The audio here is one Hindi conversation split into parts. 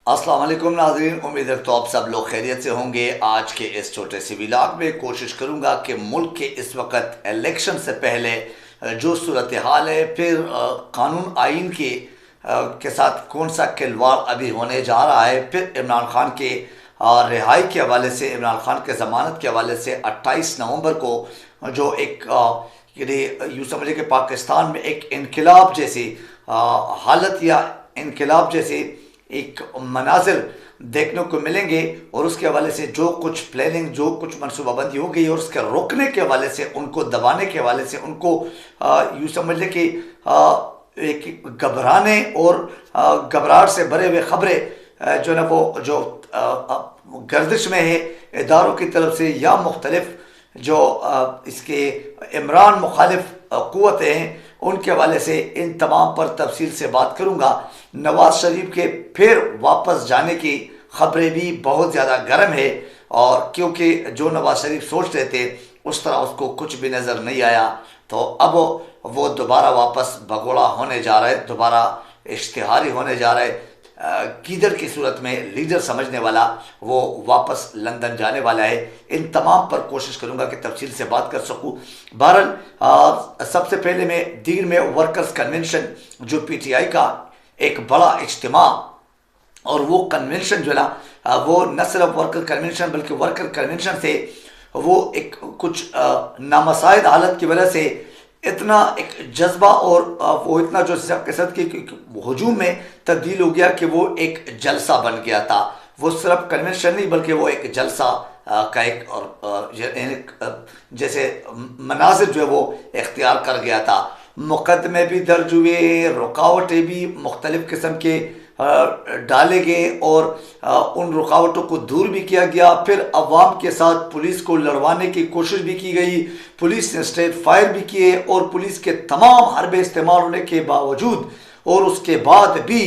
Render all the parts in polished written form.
अस्सलाम वालेकुम नाज़रीन, उम्मीद रखता हूँ आप सब लोग खैरियत से होंगे। आज के इस छोटे से व्लॉग में कोशिश करूँगा कि मुल्क के इस वक्त इलेक्शन से पहले जो सूरत हाल है, फिर कानून आइन के साथ कौन सा खिलवाड़ अभी होने जा रहा है, फिर इमरान खान के रिहाई के हवाले से, इमरान खान के ज़मानत के हवाले से 28 नवंबर को जो एक यूँ समझे कि पाकिस्तान में एक इनकलाब जैसी हालत या इनकलाब जैसी एक मनाजिर देखने को मिलेंगे। और उसके हवाले से जो कुछ प्लानिंग, जो कुछ मनसूबाबंदी हो गई और उसके रोकने के हवाले से, उनको दबाने के हवाले से, उनको यूँ समझ लें कि एक घबराने और घबराहट से भरे हुए खबरें जो ना वो जो गर्दिश में है इदारों की तरफ से या मुख्तलिफ जो इसके इमरान मुखालिफ क़ुव्वतें हैं, उनके हवाले से इन तमाम पर तफसील से बात करूँगा। नवाज शरीफ के फिर वापस जाने की खबरें भी बहुत ज़्यादा गर्म है, और क्योंकि जो नवाज शरीफ सोच रहे थे उस तरह उसको कुछ भी नज़र नहीं आया, तो अब वो दोबारा वापस भगोड़ा होने जा रहा है, दोबारा इश्तिहारी होने जा रहा है। किधर की सूरत में लीडर समझने वाला वो वापस लंदन जाने वाला है। इन तमाम पर कोशिश करूंगा कि तफसील से बात कर सकूं। बहरहाल सबसे पहले मैं दीन में वर्कर्स कन्वेंशन जो पीटीआई का एक बड़ा इज्तिमा, और वो कन्वेंशन जो है ना वो न सिर्फ वर्कर कन्वेंशन बल्कि वर्कर कन्वेंशन से वो एक कुछ नामसाइद हालत की वजह से इतना एक जज्बा और वो इतना जो कसरत की हजूम में तब्दील हो गया कि वो एक जलसा बन गया था। वो सिर्फ कन्वेंशन नहीं बल्कि वो एक जलसा का एक और जैसे मनाजिर जो है वो इख्तियार कर गया था। मुकदमे भी दर्ज हुए, रुकावटें भी मुख्तलिफ किस्म के डाले गए और उन रुकावटों को दूर भी किया गया। फिर अवाम के साथ पुलिस को लड़वाने की कोशिश भी की गई, पुलिस ने स्ट्रेट फायर भी किए, और पुलिस के तमाम हरबे इस्तेमाल होने के बावजूद और उसके बाद भी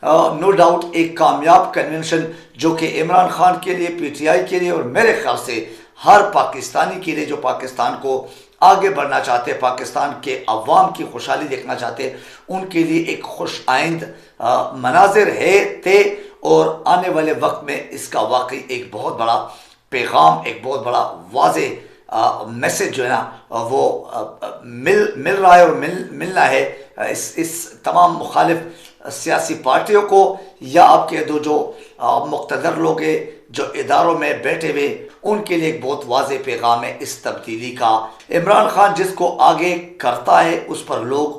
नो डाउट एक कामयाब कन्वेंशन जो कि इमरान खान के लिए, पीटीआई के लिए और मेरे ख्याल से हर पाकिस्तानी के लिए जो पाकिस्तान को आगे बढ़ना चाहते, पाकिस्तान के अवाम की खुशहाली देखना चाहते, उनके लिए एक खुश आइंद मनाजिर है थे। और आने वाले वक्त में इसका वाकई एक बहुत बड़ा पैगाम, एक बहुत बड़ा वाज़े मैसेज जो है ना वो मिल रहा है और मिलना है इस तमाम मुखालिफ सियासी पार्टियों को, या आपके दो जो मुक़्तदर लोग हैं जो इदारों में बैठे हुए, उनके लिए एक बहुत वाज़े पैगाम है इस तब्दीली का। इमरान खान जिसको आगे करता है उस पर लोग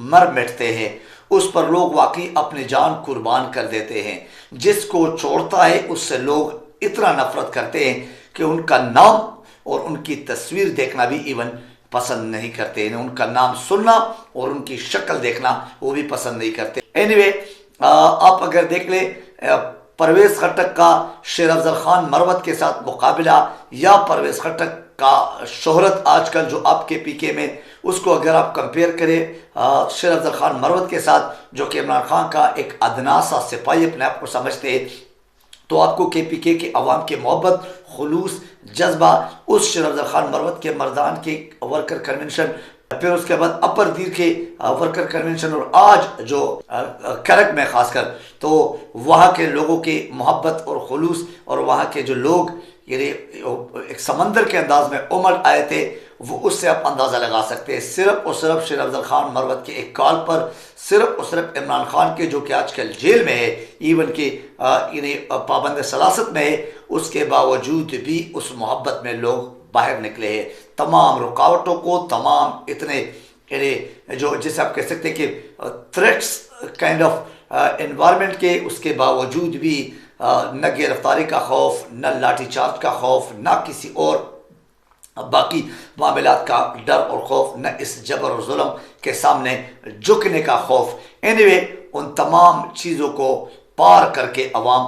मर मिटते हैं, उस पर लोग वाकई अपनी जान कुर्बान कर देते हैं। जिसको छोड़ता है उससे लोग इतना नफरत करते हैं कि उनका नाम और उनकी तस्वीर देखना भी इवन पसंद नहीं करते हैं, उनका नाम सुनना और उनकी शक्ल देखना वो भी पसंद नहीं करते। एनीवे, आप अगर देख ले परवेज़ खट्टक का शेर अफजल खान मरवत के साथ मुकाबला, या परवेज़ खट्टक का शोहरत आजकल जो आपके पीके में, उसको अगर आप कंपेयर करें शेर अफजल खान मरवत के साथ जो कि इमरान खान का एक अदना सा सिपाही अपने आप को समझते हैं, तो आपको केपीके के अवाम की मोहब्बत, खुलूस, जज्बा उस शेर अफजल खान मरवत के मर्दान के वर्कर कन्वेंशन, फिर उसके बाद अपर दीर के वर्कर कन्वेंशन, और आज जो करक में खासकर, तो वहाँ के लोगों की मोहब्बत और खुलूस और वहाँ के जो लोग ये एक समंदर के अंदाज में उमड़ आए थे, वो उससे आप अंदाज़ा लगा सकते हैं। सिर्फ और सिर्फ शेर अफजल खान मरवत के एक कॉल पर, सिर्फ और सिर्फ इमरान खान के जो कि आजकल जेल में है, इवन कि पाबंद सलासत में है, उसके बावजूद भी उस मोहब्बत में लोग बाहर निकले हैं। तमाम रुकावटों को, तमाम इतने जो जिसे आप कह सकते हैं कि थ्रेट्स काइंड ऑफ एनवायरनमेंट के, उसके बावजूद भी न गिरफ्तारी का खौफ, न लाठीचार्ज का खौफ, न किसी और बाकी मामलात का डर और खौफ, न इस जबर और जुल्म के सामने झुकने का खौफ। एनीवे, उन तमाम चीज़ों को पार करके अवाम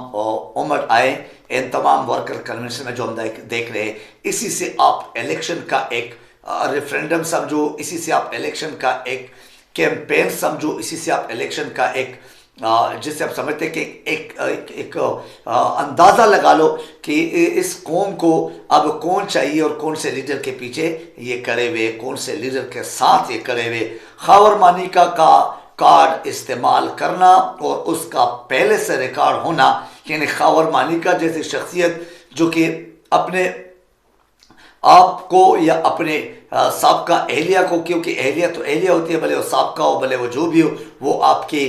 उमड़ आए इन तमाम वर्कर कन्वेंशन में जो हम देख रहे हैं। इसी से आप इलेक्शन का एक रेफरेंडम समझो, इसी से आप इलेक्शन का एक कैंपेन समझो, इसी से आप इलेक्शन का एक जिससे आप समझते हैं कि एक अंदाज़ा लगा लो कि इस कौम को अब कौन चाहिए और कौन से लीडर के पीछे ये खड़े हुए, कौन से लीडर के साथ ये खड़े हुए। खावर मानिका का कार्ड इस्तेमाल करना और उसका पहले से रिकॉर्ड होना, यानी खावर मालिका जैसी शख्सियत जो कि अपने आपको या अपने साबका एहलिया को, क्योंकि एहलिया तो एहलिया होती है, भले वो साबका हो भले वो जो भी हो, वो आपके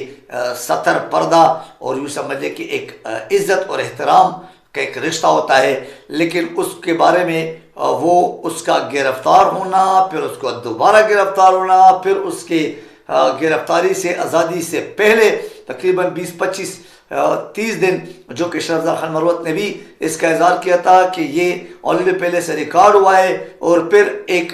सतर पर्दा और यूँ समझिए कि एक इज्जत और एहतराम का एक रिश्ता होता है। लेकिन उसके बारे में वो उसका गिरफ्तार होना, फिर उसको दोबारा गिरफ्तार होना, फिर उसके गिरफ्तारी से आज़ादी से पहले तकरीबन 20-25-30 दिन, जो कि शहरज़ाद खान मरवत ने भी इसका इज़हार किया था कि ये ऑलरेडी पहले से रिकॉर्ड हुआ है, और फिर एक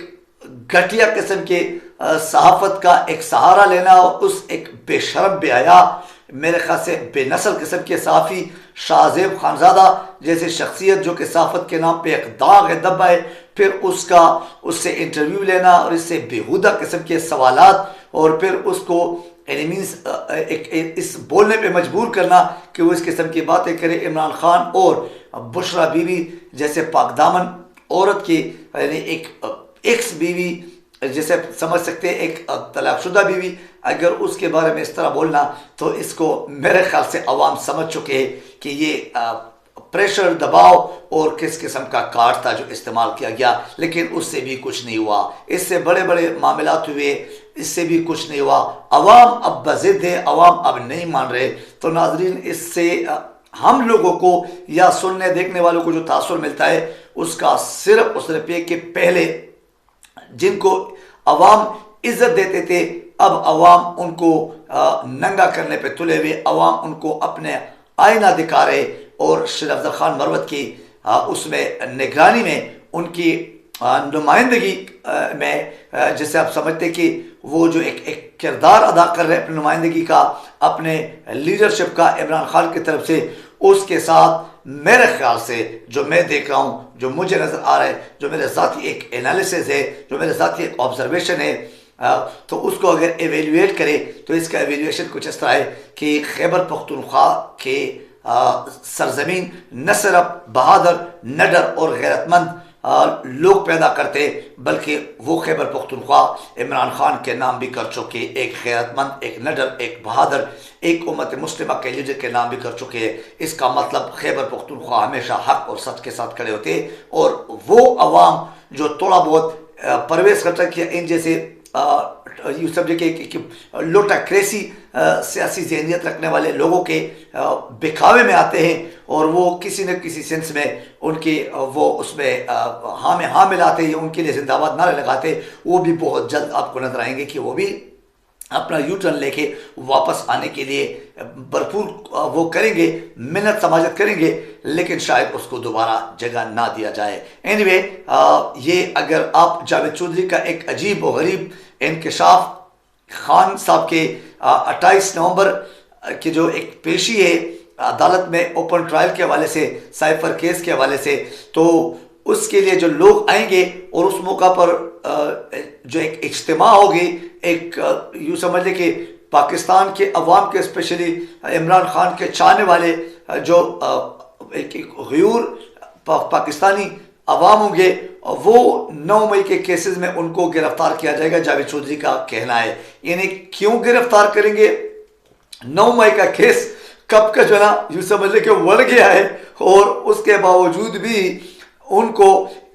घटिया किस्म के सहाफ़त का एक सहारा लेना, और उस एक बेशरम बेहया, मेरे ख्याल से बेनस्ल किस्म के सहाफ़ी शाहज़ेब खानज़ादा जैसे शख्सियत जो कि सहाफ़त के नाम पे एक दाग है, दब्बा है, फिर उससे इंटरव्यू लेना और इससे बेहुदा किस्म के सवालात, और फिर उसको मीन्स इस बोलने पे मजबूर करना कि वो इस किस्म की बातें करे। इमरान खान और बुशरा बीवी जैसे पाकदामन औरत की, यानी एक एक्स बीवी जैसे समझ सकते हैं, एक तलाकशुदा बीवी, अगर उसके बारे में इस तरह बोलना, तो इसको मेरे ख्याल से अवाम समझ चुके हैं कि ये प्रेशर, दबाव और किस किस्म का कार्ड था जो इस्तेमाल किया गया। लेकिन उससे भी कुछ नहीं हुआ, इससे बड़े बड़े मामलात हुए, इससे भी कुछ नहीं हुआ। अवाम अब बज़िद है, अवाम अब नहीं मान रहे। तो नाजरीन, इससे हम लोगों को या सुनने देखने वालों को जो तासुर मिलता है, उसका सिर्फ उस रुपये के पहले जिनको अवाम इज्जत देते थे, अब अवाम उनको नंगा करने पे तुले हुए, अवाम उनको अपने आईना दिखा रहे, और शहरज़ाद खान मरवत की उसमें निगरानी में, उनकी नुमाइंदगी में, जैसे आप समझते कि वो जो एक किरदार अदा कर रहे हैं अपनी नुमाइंदगी का, अपने लीडरशिप का इमरान खान की तरफ से, उसके साथ मेरे ख्याल से जो मैं देख रहा हूँ, जो मुझे नज़र आ रहा है, जो मेरे ज़ाती एक एनालिसिस है, जो मेरे ज़ाती एक ऑब्जर्वेशन है, तो उसको अगर एवेल्यूएट करें तो इसका एवेल्यूएशन कुछ इस तरह है कि खैबर पख्तूनख्वा के सरजमीन न सिर्फ बहादुर, निडर और गैरतमंद लोग पैदा करते, बल्कि वो खैबर पख्तूनख्वा इमरान खान के नाम भी कर चुके, एक गैरतमंद, एक निडर, एक बहादुर, एक उम्मत मुस्लिमा के लीडर के नाम भी कर चुके हैं। इसका मतलब खैबर पख्तूनख्वा हमेशा हक और सच के साथ खड़े होते, और वो अवाम जो थोड़ा बहुत परवेज करता कि इन जैसे यूँ समझे कि लोटाक्रेसी सियासी जहनीत रखने वाले लोगों के बिखावे में आते हैं, और वो किसी न किसी सेंस में उनकी वो उसमें हाँ में हाँ मिलाते हैं, उनके लिए जिंदाबाद नारे लगाते, वो भी बहुत जल्द आपको नजर आएंगे कि वो भी अपना यू टर्न लेके वापस आने के लिए भरपूर वो करेंगे, मेहनत समाजत करेंगे, लेकिन शायद उसको दोबारा जगह ना दिया जाए। एनीवे, ये अगर आप जावेद चौधरी का एक अजीब व गरीब इंकशाफ खान साहब के 28 नवंबर की जो एक पेशी है अदालत में ओपन ट्रायल के हवाले से, साइफर केस के हवाले से, तो उसके लिए जो लोग आएंगे और उस मौका पर जो एक इज्तिमा होगी, एक यूँ समझ लें कि पाकिस्तान के अवाम के, स्पेशली इमरान खान के चाहने वाले जो एक गयूर पाकिस्तानी अवाम होंगे, वो 9 मई के केसेस में उनको गिरफ्तार किया जाएगा, जावेद चौधरी का कहना है। यानी क्यों गिरफ्तार करेंगे? 9 मई का केस कब का जो ना यूँ समझ लें कि बढ़ गया है, और उसके बावजूद भी उनको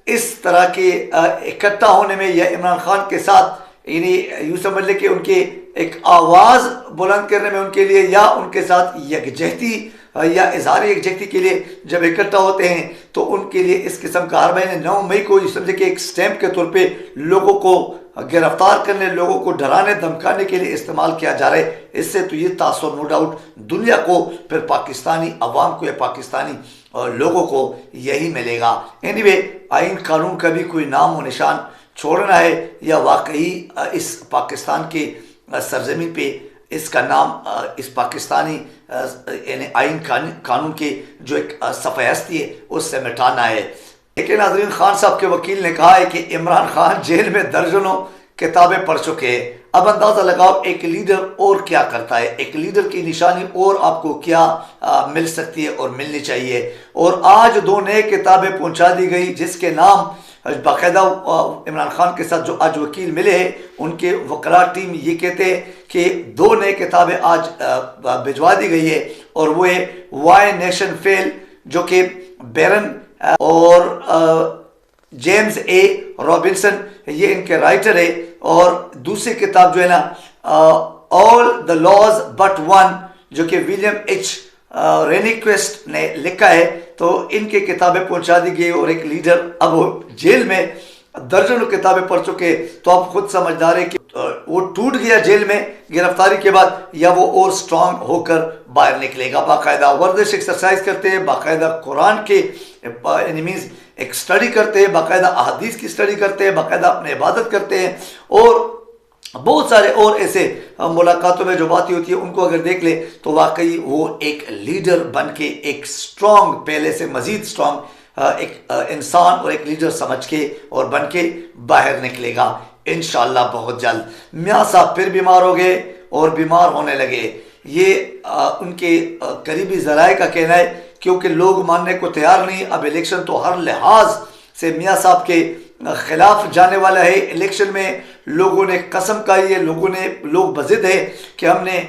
इस तरह के इकट्ठा होने में या इमरान खान के साथ, यानी यूँ समझ लें कि उनके एक आवाज़ बुलंद करने में उनके लिए, या उनके साथ यकजहती या इजहार यकजहती के लिए जब इकट्ठा होते हैं, तो उनके लिए इस किस्म का हर महीने 9 मई को समझे कि एक स्टैंप के तौर पे लोगों को गिरफ्तार करने, लोगों को डराने धमकाने के लिए इस्तेमाल किया जा रहा है। इससे तो ये तासुर नो डाउट दुनिया को, फिर पाकिस्तानी अवाम को या पाकिस्तानी लोगों को यही मिलेगा। एनीवे, आइन कानून का भी कोई नाम और निशान छोड़ना है, या वाकई इस पाकिस्तान के सरजमीन पे इसका नाम इस पाकिस्तानी यानी आइन कानून के जो एक सफ़हस्ती है उससे मिटाना है। लेकिन नाज़रीन, खान साहब के वकील ने कहा है कि इमरान खान जेल में दर्जनों किताबें पढ़ चुके हैं। अब अंदाज़ा लगाओ एक लीडर और क्या करता है, एक लीडर की निशानी और आपको क्या मिल सकती है और मिलनी चाहिए। और आज 2 नए किताबें पहुंचा दी गई जिसके नाम बाकायदा इमरान खान के साथ जो आज वकील मिले हैं उनके वकला टीम ये कहते हैं कि 2 नई किताबें आज भिजवा दी गई है, और वो है वाई नेशन फेल जो कि बैरन और जेम्स ए रॉबिन्सन ये इनके राइटर है, और दूसरी किताब जो है ना all the laws but one जो कि विलियम एच रेनिक्वेस्ट ने लिखा है। तो इनकी किताबें पहुंचा दी गई और एक लीडर अब वो जेल में दर्जनों किताबें पढ़ चुके, तो आप खुद समझदार है कि वो टूट गया जेल में गिरफ्तारी के बाद या वो और स्ट्रांग होकर बाहर निकलेगा। बाकायदा वर्जिश एक्सरसाइज करते हैं, बाकायदा कुरान के मीन्स एक स्टडी करते हैं, बाकायदा अहादीस की स्टडी करते हैं, बाकायदा अपने इबादत करते हैं, और बहुत सारे और ऐसे मुलाकातों में जो बातें होती है उनको अगर देख ले तो वाकई वो एक लीडर बन के एक स्ट्रांग, पहले से मजीद स्ट्रांग एक इंसान और एक लीडर समझ के और बन के बाहर निकलेगा इंशाअल्लाह बहुत जल्द। मियाँ साहब फिर बीमार हो गए और बीमार होने लगे, ये उनके करीबी ज़राए का कहना है, क्योंकि लोग मानने को तैयार नहीं। अब इलेक्शन तो हर लिहाज से मियाँ साहब के खिलाफ जाने वाला है। इलेक्शन में लोगों ने कसम खाई है, लोग बज़िद है कि हमने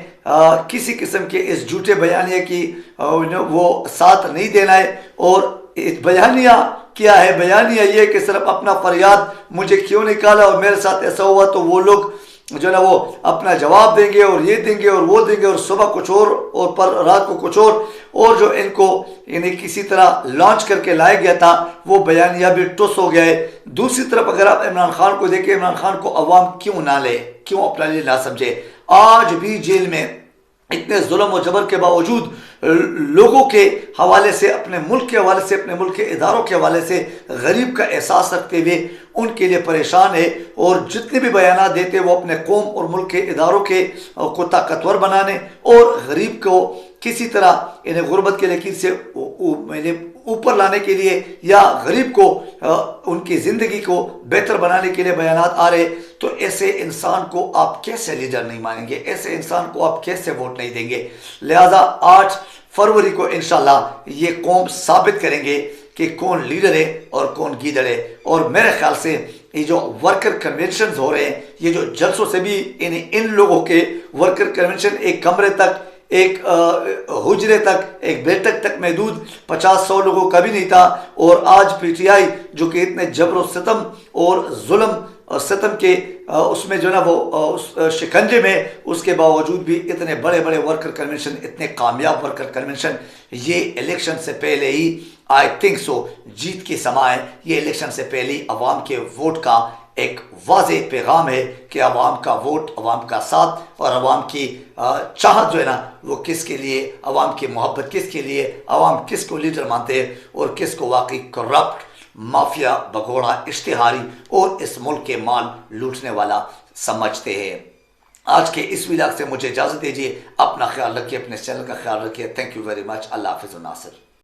किसी किस्म के इस झूठे बयानिया की वो साथ नहीं देना है। और बयानिया क्या है? बयानिया ये कि सिर्फ अपना फरियाद मुझे क्यों निकाला और मेरे साथ ऐसा हुआ, तो वो लोग जो ना वो अपना जवाब देंगे और ये देंगे और वो देंगे, और सुबह कुछ और पर रात को कुछ और जो इनको यानी किसी तरह लॉन्च करके लाया गया था वो बयानिया भी टुस हो गया है। दूसरी तरफ अगर आप इमरान खान को देखें, इमरान खान को अवाम क्यों ना ले, क्यों अपना लिए ना समझे? आज भी जेल में इतने जुल्म और जबर के बावजूद लोगों के हवाले से, अपने मुल्क के हवाले से, अपने मुल्क के इदारों के हवाले से गरीब का एहसास रखते हुए उनके लिए परेशान है, और जितने भी बयान देते वो अपने कौम और मुल्क के इदारों के को ताकतवर बनाने और गरीब को किसी तरह इन्हें गुर्बत के लकीर से ऊपर लाने के लिए या गरीब को उनकी ज़िंदगी को बेहतर बनाने के लिए बयान आ रहे। तो ऐसे इंसान को आप कैसे लीडर नहीं मानेंगे? ऐसे इंसान को आप कैसे वोट नहीं देंगे? लिहाजा 8 फरवरी को इंशाल्लाह ये कौम साबित करेंगे कि कौन लीडर है और कौन गीदड़ है। और मेरे ख्याल से ये जो वर्कर कन्वेंशन हो रहे हैं, ये जो जलसों से भी इन लोगों के वर्कर कन्वेंशन एक कमरे तक, एक हुजरे तक, एक बैठक तक महदूद 50-100 लोगों का भी नहीं था, और आज पीटीआई जो कि इतने जबर सितम और जुल्म और सितम के उसमें जो ना वो उस शिकंजे में, उसके बावजूद भी इतने बड़े बड़े वर्कर कन्वेंशन, इतने कामयाब वर्कर कन्वेंशन, ये इलेक्शन से पहले ही आई थिंक सो जीत की समा है। ये इलेक्शन से पहले अवाम के वोट का एक वाज़ेह पैगाम है कि अवाम का वोट, अवाम का साथ और अवाम की चाहत जो है ना वो किसके लिए, अवाम की मोहब्बत किसके लिए, अवाम किसको लीडर मानते हैं और किसको वाकई करप्ट, माफिया, भगोड़ा, इश्तिहारी और इस मुल्क के माल लूटने वाला समझते हैं। आज के इस व्लॉग से मुझे इजाज़त दीजिए। अपना ख्याल रखिए, अपने चैनल का ख्याल रखिए। Thank you very much. Allah हाफिज़ नासिर।